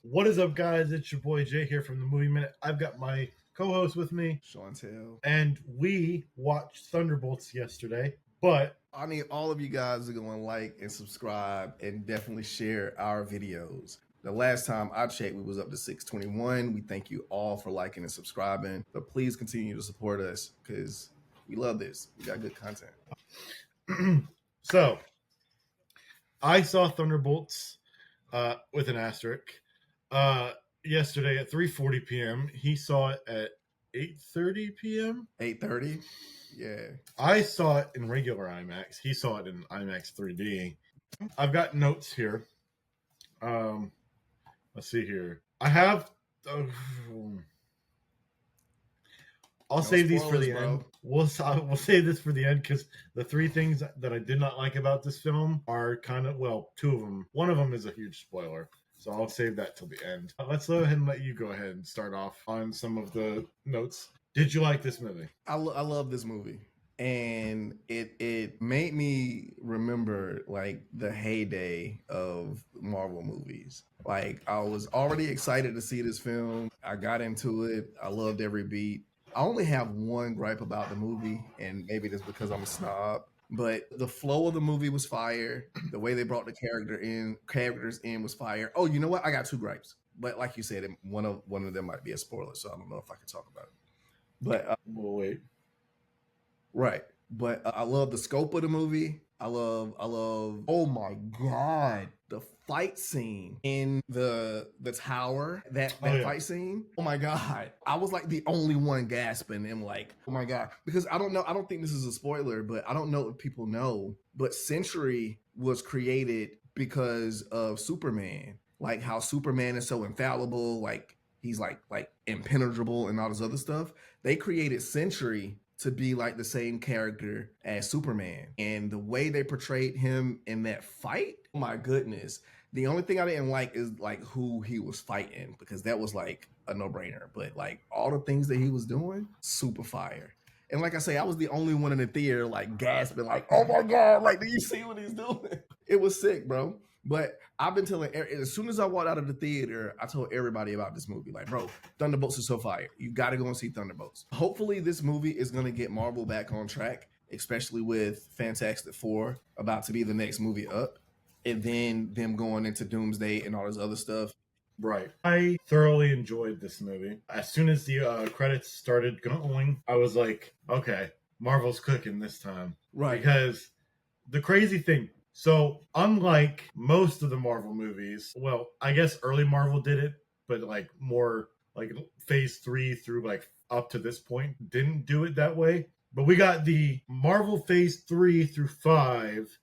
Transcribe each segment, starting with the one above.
What is up, guys? It's your boy Jay here from the Movie Minute. I've got my co-host with me, Shawntel. and we watched Thunderbolts yesterday. But I need all of you guys to go and like and subscribe and definitely share our videos. The last time I checked, we was up to 621. We thank you all for liking and subscribing, but please continue to support us because we love this. We got good content. so I saw Thunderbolts with an asterisk yesterday at 3:40 p.m. He saw it at 8:30 p.m. 8:30. Yeah. I saw it in regular IMAX. He saw it in IMAX 3D. I've got notes here. Let's see here. I have. I'll save these for the end. We'll save this for the end because the three things that I did not like about this film are kind of, well, two of them. One of them is a huge spoiler, so I'll save that till the end. Let's go ahead and let you go ahead and start off on some of the notes. Did you like this movie? I love this movie. And it made me remember like the heyday of Marvel movies. Like I was already excited to see this film. I got into it. I loved every beat. I only have one gripe about the movie, and maybe it's because I'm a snob. But the flow of the movie was fire. The way they brought the characters in was fire. Oh, you know what? I got two gripes. But like you said, one of them might be a spoiler, so I don't know if I can talk about it. But we'll wait. Right. But I love the scope of the movie. I love, oh my God, the fight scene in the tower, that fight scene. Oh my God. I was like the only one gasping and like, oh my God. Because I don't think this is a spoiler, but I don't know if people know, but Sentry was created because of Superman. Like how Superman is so infallible, like he's like impenetrable and all this other stuff. They created Sentry to be like the same character as Superman. And the way they portrayed him in that fight, oh my goodness. The only thing I didn't like is like who he was fighting, because that was like a no-brainer. But like all the things that he was doing, super fire. And like I say, I was the only one in the theater like gasping, like, oh my God, like, do you see what he's doing? It was sick, bro. But I've been telling, as soon as I walked out of the theater, I told everybody about this movie. Like, bro, Thunderbolts is so fire. You got to go and see Thunderbolts. Hopefully this movie is going to get Marvel back on track, especially with Fantastic Four about to be the next movie up. And then them going into Doomsday and all this other stuff. Right. I thoroughly enjoyed this movie. As soon as the credits started going, I was like, okay, Marvel's cooking this time. Right. Because the crazy thing, so unlike most of the Marvel movies, well, I guess early Marvel did it, but like more like phase 3 through like up to this point didn't do it that way. But we got the Marvel phase 3 through 5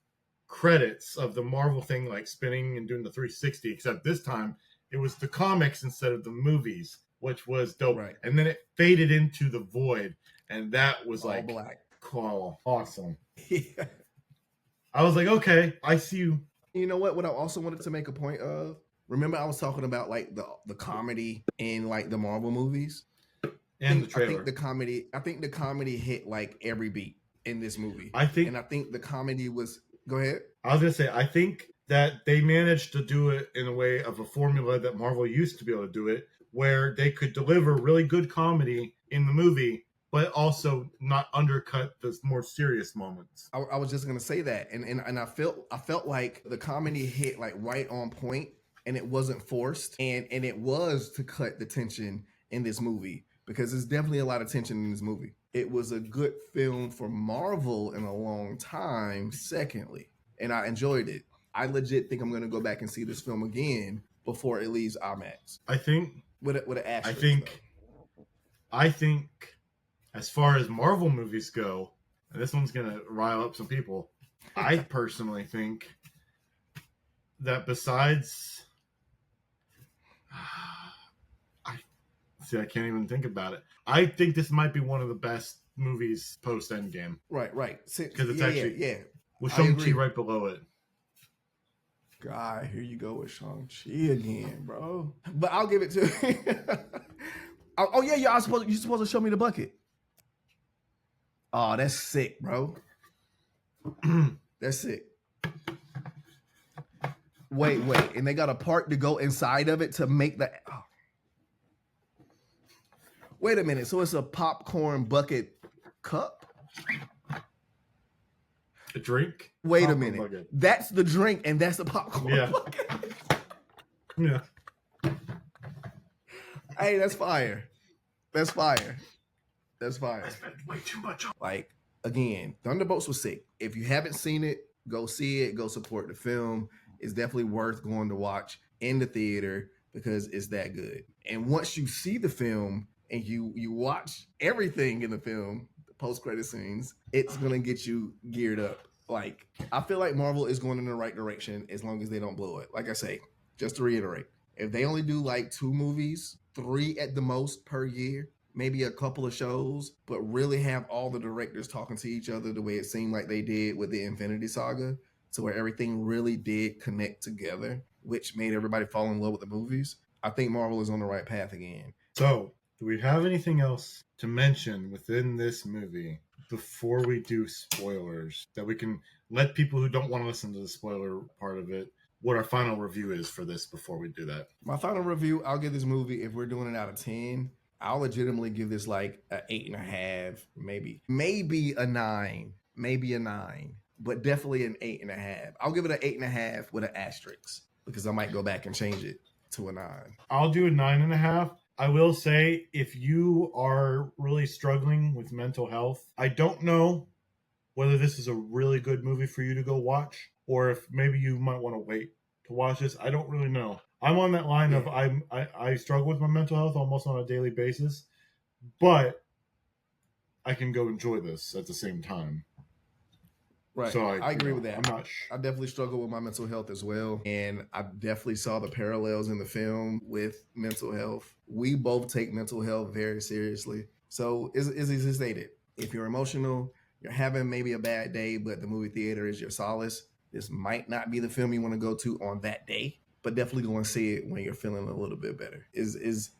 credits of the Marvel thing like spinning and doing the 360, except this time it was the comics instead of the movies, which was dope. Right. And then it faded into the void, and that was all like black. Cool. Awesome. Yeah. I was like, okay, I see you. You know what I also wanted to make a point of? Remember I was talking about like the comedy in like the Marvel movies? And the trailer. I think the comedy hit like every beat in this movie. I think the comedy was, go ahead. I was going to say, I think that they managed to do it in a way of a formula that Marvel used to be able to do it, where they could deliver really good comedy in the movie, but also not undercut the more serious moments. I was just gonna say that, and I felt like the comedy hit like right on point, and it wasn't forced, and it was to cut the tension in this movie, because there's definitely a lot of tension in this movie. It was a good film for Marvel in a long time. Secondly, and I enjoyed it. I legit think I'm gonna go back and see this film again before it leaves IMAX. I think with an asterisk. I think. As far as Marvel movies go, and this one's going to rile up some people, I personally think that besides... I can't even think about it. I think this might be one of the best movies post-Endgame. Right. Because it's actually... With Shang-Chi right below it. God, here you go with Shang-Chi again, bro. But I'll give it to... Oh, yeah, you're supposed to show me the bucket. Oh, that's sick, bro. That's sick. Wait, and they got a part to go inside of it to make the. Oh. Wait a minute. So it's a popcorn bucket cup? A drink? Wait popcorn a minute. Bucket. That's the drink and that's the popcorn bucket. Yeah. Hey, that's fire. That's fire. That's fire. I spent way too much on. Like, again, Thunderbolts was sick. If you haven't seen it, go see it. Go support the film. It's definitely worth going to watch in the theater because it's that good. And once you see the film and you watch everything in the film, the post-credit scenes, it's going to get you geared up. Like, I feel like Marvel is going in the right direction as long as they don't blow it. Like I say, just to reiterate, if they only do like 2 movies, 3 at the most per year, maybe a couple of shows, but really have all the directors talking to each other the way it seemed like they did with the Infinity Saga, so where everything really did connect together, which made everybody fall in love with the movies, I think Marvel is on the right path again. So, do we have anything else to mention within this movie before we do spoilers that we can let people who don't want to listen to the spoiler part of it, what our final review is for this before we do that? My final review, I'll give this movie, if we're doing it out of 10, I'll legitimately give this like an 8.5, maybe a 9, but definitely an 8.5. I'll give it an 8.5 with an asterisk because I might go back and change it to a 9. I'll do a 9.5. I will say, if you are really struggling with mental health, I don't know whether this is a really good movie for you to go watch, or if maybe you might want to wait to watch this. I don't really know. I'm on that line of I struggle with my mental health almost on a daily basis, but I can go enjoy this at the same time. Right. So I agree with that. I'm not I definitely struggle with my mental health as well. And I definitely saw the parallels in the film with mental health. We both take mental health very seriously. So as he stated, if you're emotional, you're having maybe a bad day, but the movie theater is your solace, this might not be the film you want to go to on that day, but definitely go and see it when you're feeling a little bit better. Is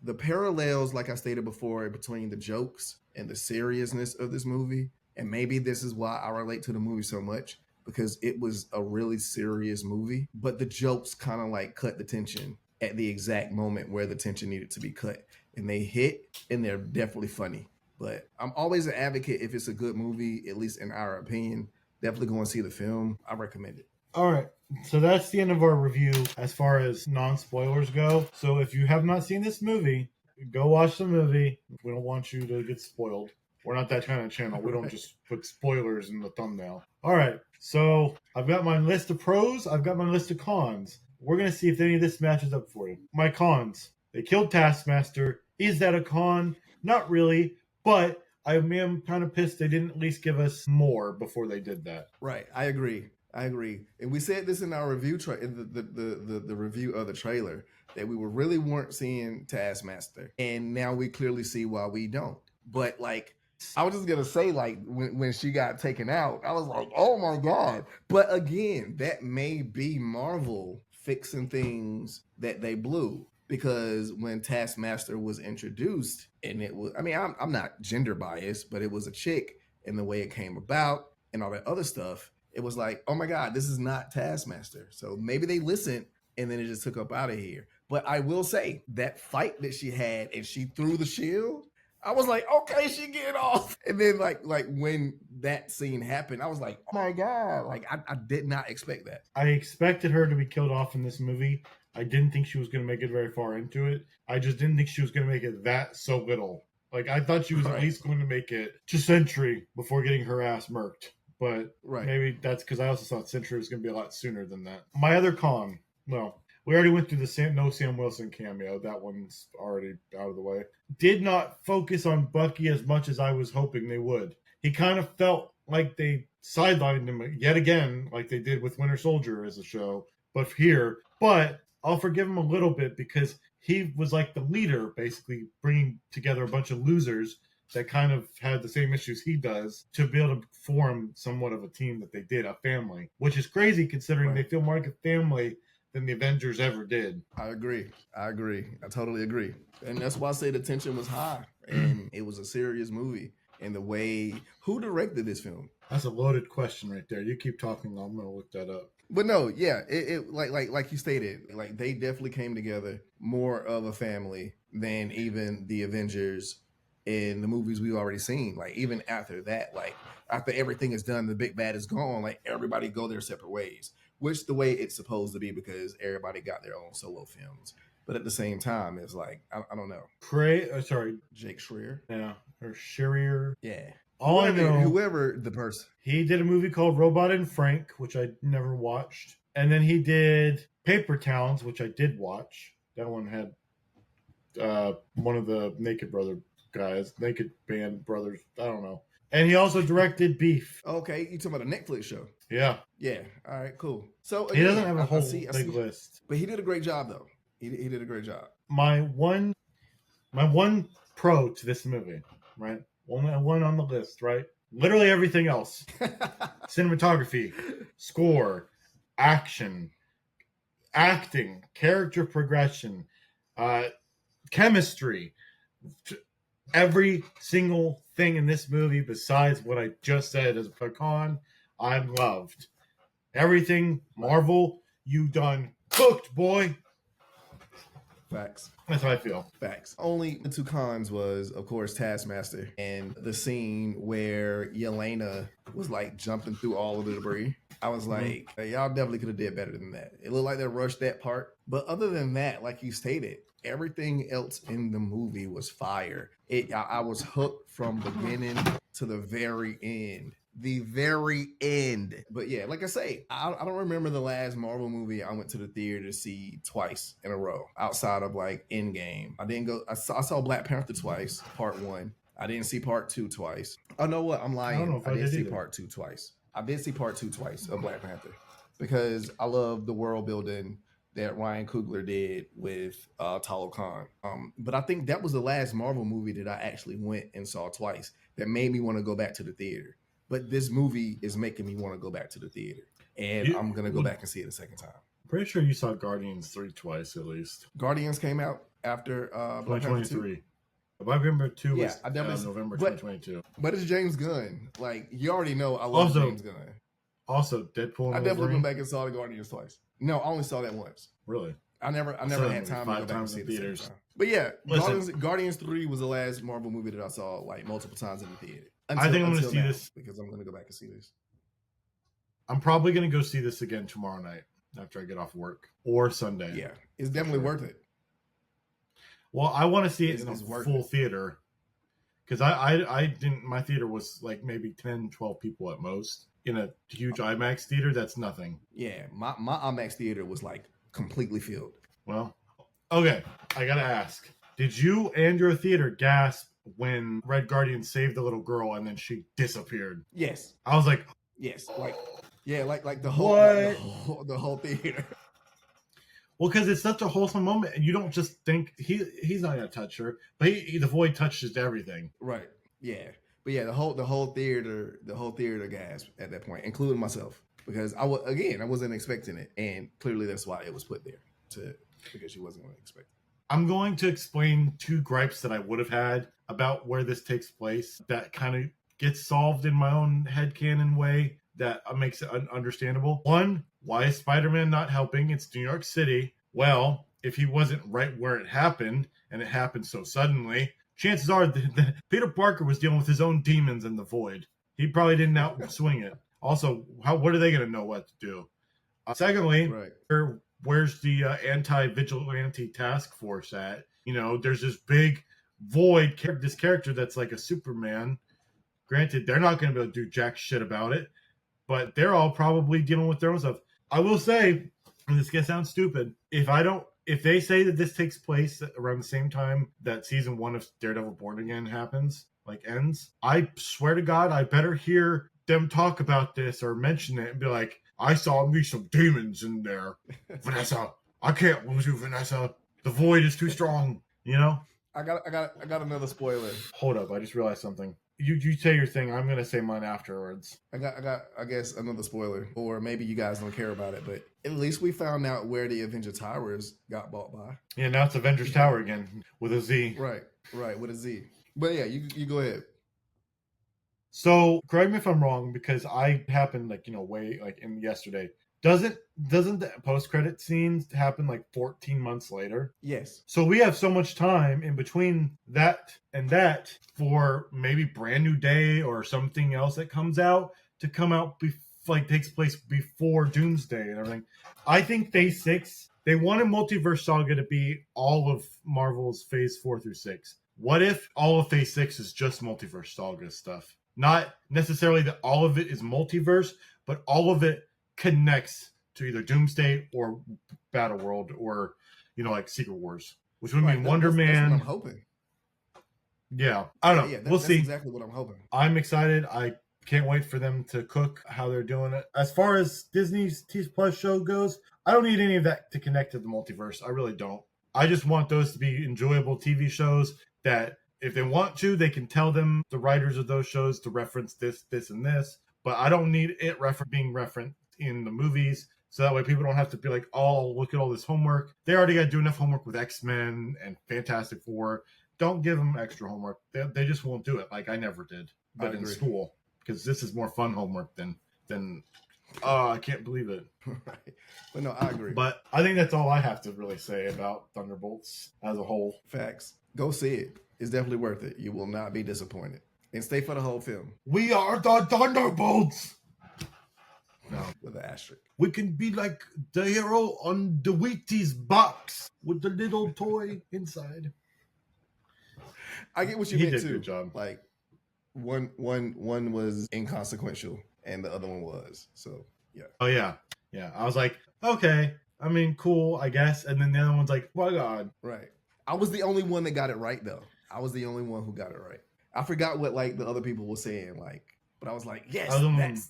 the parallels, like I stated before, between the jokes and the seriousness of this movie. And maybe this is why I relate to the movie so much, because it was a really serious movie, but the jokes kind of like cut the tension at the exact moment where the tension needed to be cut. And they hit, and they're definitely funny. But I'm always an advocate if it's a good movie, at least in our opinion. Definitely go and see the film. I recommend it. All right. So that's the end of our review as far as non-spoilers go. So if you have not seen this movie, go watch the movie. We don't want you to get spoiled. We're not that kind of channel. We don't just put spoilers in the thumbnail. All right. So I've got my list of pros. I've got my list of cons. We're going to see if any of this matches up for you. My cons. They killed Taskmaster. Is that a con? Not really. But I am kind of pissed they didn't at least give us more before they did that. Right. I agree. And we said this in our review, the review of the trailer, that we really weren't seeing Taskmaster. And now we clearly see why we don't. But like, I was just going to say, like, when she got taken out, I was like, oh my God. But again, that may be Marvel fixing things that they blew. Because when Taskmaster was introduced, and it was, I mean, I'm not gender biased, but it was a chick, and the way it came about and all that other stuff, it was like, oh my God, this is not Taskmaster. So maybe they listened, and then it just took up out of here. But I will say, that fight that she had, and she threw the shield, I was like, okay, she get off. And then like when that scene happened, I was like, oh my God. Like I did not expect that. I expected her to be killed off in this movie. I didn't think she was going to make it very far into it. I just didn't think she was going to make it that so little. Like, I thought she was at least going to make it to Sentry before getting her ass murked. But maybe that's because I also thought Sentry was going to be a lot sooner than that. My other con, well, we already went through the Sam Wilson cameo. That one's already out of the way. Did not focus on Bucky as much as I was hoping they would. He kind of felt like they sidelined him yet again, like they did with Winter Soldier as a show. But I'll forgive him a little bit because he was like the leader, basically bringing together a bunch of losers that kind of had the same issues he does to be able to form somewhat of a team that they did, a family, which is crazy considering they feel more like a family than the Avengers ever did. I agree. I totally agree. And that's why I say the tension was high. And it was a serious movie. And the way... Who directed this film? That's a loaded question right there. You keep talking, I'm going to look that up. But no, yeah, it like you stated, like they definitely came together more of a family than even the Avengers in the movies we've already seen. Like even after that, like after everything is done, the big bad is gone. Like everybody go their separate ways, which the way it's supposed to be because everybody got their own solo films. But at the same time, it's like I don't know. Sorry, Jake Schreier, yeah, or Sherrier. yeah, All I know, whoever the person. he did a movie called Robot and Frank, which I never watched, and then he did Paper Towns, which I did watch. That one had one of the Naked Brother guys, Naked Band brothers. I don't know. And he also directed Beef. Okay, you talking about a Netflix show? Yeah. Yeah. All right. Cool. So He again, doesn't have a whole I big list, but he did a great job though. He did a great job. My one pro to this movie, right? Only one on the list, right? Literally everything else: cinematography, score, action, acting, character progression, chemistry. Every single thing in this movie, besides what I just said as a pecan, I loved. Everything Marvel, you done cooked, boy. Facts. That's how I feel. Facts. Only the two cons was, of course, Taskmaster and the scene where Yelena was like jumping through all of the debris. I was like, hey, y'all definitely could have did better than that. It looked like they rushed that part. But other than that, like you stated, everything else in the movie was fire. I was hooked from beginning to the very end. The very end. But yeah, like I say, I don't remember the last Marvel movie I went to the theater to see twice in a row outside of like Endgame. I didn't go. I saw Black Panther twice, part 1. I didn't see part 2 twice. Oh no, what? I'm lying. I don't know if I did see either. part 2 twice. I did see part 2 twice of Black Panther because I love the world building that Ryan Coogler did with Talo Khan. But I think that was the last Marvel movie that I actually went and saw twice that made me want to go back to the theater. But this movie is making me want to go back to the theater. And I'm going to go back and see it a second time. Pretty sure you saw Guardians 3 twice at least. Guardians came out after 2023. Black Panther 2 was November 2022. But it's James Gunn. Like, you already know I love James Gunn. Also, Deadpool and I definitely went back and saw the Guardians twice. No, I only saw that once. Really? I never had time to go back and see it the theaters. But yeah, Guardians 3 was the last Marvel movie that I saw like multiple times in the theater. I think I'm going to see this because I'm going to go back and see this. I'm probably going to go see this again tomorrow night after I get off work or Sunday. Yeah, it's definitely worth it. Well, I want to see it in a full theater because I didn't. My theater was like maybe 10, 12 people at most. In a huge IMAX theater, that's nothing. Yeah, my IMAX theater was like completely filled. Well, okay, I gotta ask: did you and your theater gasp when Red Guardian saved the little girl and then she disappeared? Yes, I was like, yes, like the whole theater. Well, because it's such a wholesome moment, and you don't just think he's not gonna touch her, but the Void touches everything. Right. Yeah. But yeah, the whole theater gasped at that point, including myself, because I wasn't expecting it, and clearly that's why it was put there because she wasn't going to expect it. I'm going to explain 2 gripes that I would have had about where this takes place that kind of gets solved in my own headcanon way that makes it understandable. One, why is Spider-Man not helping? It's New York City. Well, if he wasn't right where it happened, and it happened so suddenly, chances are that Peter Parker was dealing with his own demons in the Void. He probably didn't outswing it. Also, what are they going to know what to do? Secondly, where's the anti-vigilante task force at? You know, there's this big Void, this character that's like a Superman. Granted, they're not going to be able to do jack shit about it, but they're all probably dealing with their own stuff. I will say, and this gonna sound stupid, if they say that this takes place around the same time that season 1 of Daredevil Born Again ends, I swear to God, I better hear them talk about this or mention it and be like, I saw me some demons in there. Vanessa, I can't lose you, Vanessa. The Void is too strong, you know? I got another spoiler. Hold up, I just realized something. You say your thing. I'm gonna say mine afterwards. I guess another spoiler, or maybe you guys don't care about it, but at least we found out where the Avenger Towers got bought by. Yeah, now it's Avengers Tower again with a Z. Right, with a Z. But yeah, you go ahead. So correct me if I'm wrong, because I happened way in yesterday doesn't the post-credit scenes happen like 14 months later? Yes. So we have so much time in between that and that for maybe Brand New Day or something else that comes out to come out takes place before Doomsday and everything. I think Phase 6, they wanted Multiverse Saga to be all of Marvel's Phase 4 through 6. What if all of Phase 6 is just Multiverse Saga stuff? Not necessarily that all of it is multiverse, but all of it connects to either Doomsday or Battle World or, like Secret Wars, which would mean Wonder Man. That's what I'm hoping. Yeah, I don't know. We'll see. That's exactly what I'm hoping. I'm excited. I can't wait for them to cook how they're doing it. As far as Disney's T Plus show goes, I don't need any of that to connect to the multiverse. I really don't. I just want those to be enjoyable TV shows that if they want to, they can tell them, the writers of those shows, to reference this, this, and this. But I don't need it being referenced in the movies. So that way people don't have to be like, oh, look at all this homework. They already got to do enough homework with X-Men and Fantastic Four. Don't give them extra homework. They just won't do it. Like I never did, but in school. Because this is more fun homework than I can't believe it. Right. But no, I agree. But I think that's all I have to really say about Thunderbolts as a whole. Facts. Go see it. It's definitely worth it. You will not be disappointed. And stay for the whole film. We are the Thunderbolts! No. With an asterisk. We can be like the hero on the Wheaties box with the little toy inside. I get what you meant too. He did a good job. Like one was inconsequential and the other one was. So yeah. Oh yeah. Yeah. I was like, okay. I mean, cool, I guess. And then the other one's like, my God. Right. I was the only one that got it right though. I was the only one who got it right. I forgot what like the other people were saying, like, but I was like, yes, that's.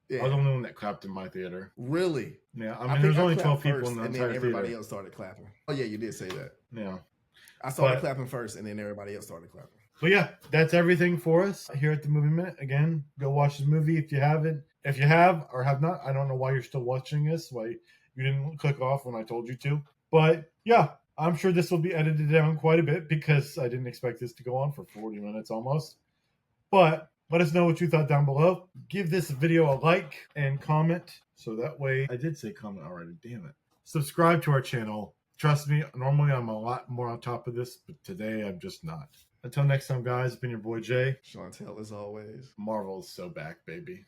Yeah. I was the only one that clapped in my theater. Really? Yeah. I mean, there's only 12 people in the entire theater. Everybody else started clapping. Oh yeah, you did say that. Yeah. I started clapping first, and then everybody else started clapping. But yeah, that's everything for us here at the Movie Minute. Again, go watch the movie if you haven't. If you have or have not, I don't know why you're still watching this, why you didn't click off when I told you to. But yeah, I'm sure this will be edited down quite a bit because I didn't expect this to go on for 40 minutes almost. But let us know what you thought down below. Give this video a like and comment. So that way, I did say comment already, damn it. Subscribe to our channel. Trust me, normally I'm a lot more on top of this, but today I'm just not. Until next time, guys, it's been your boy Jay. Shawntel as always. Marvel's so back, baby.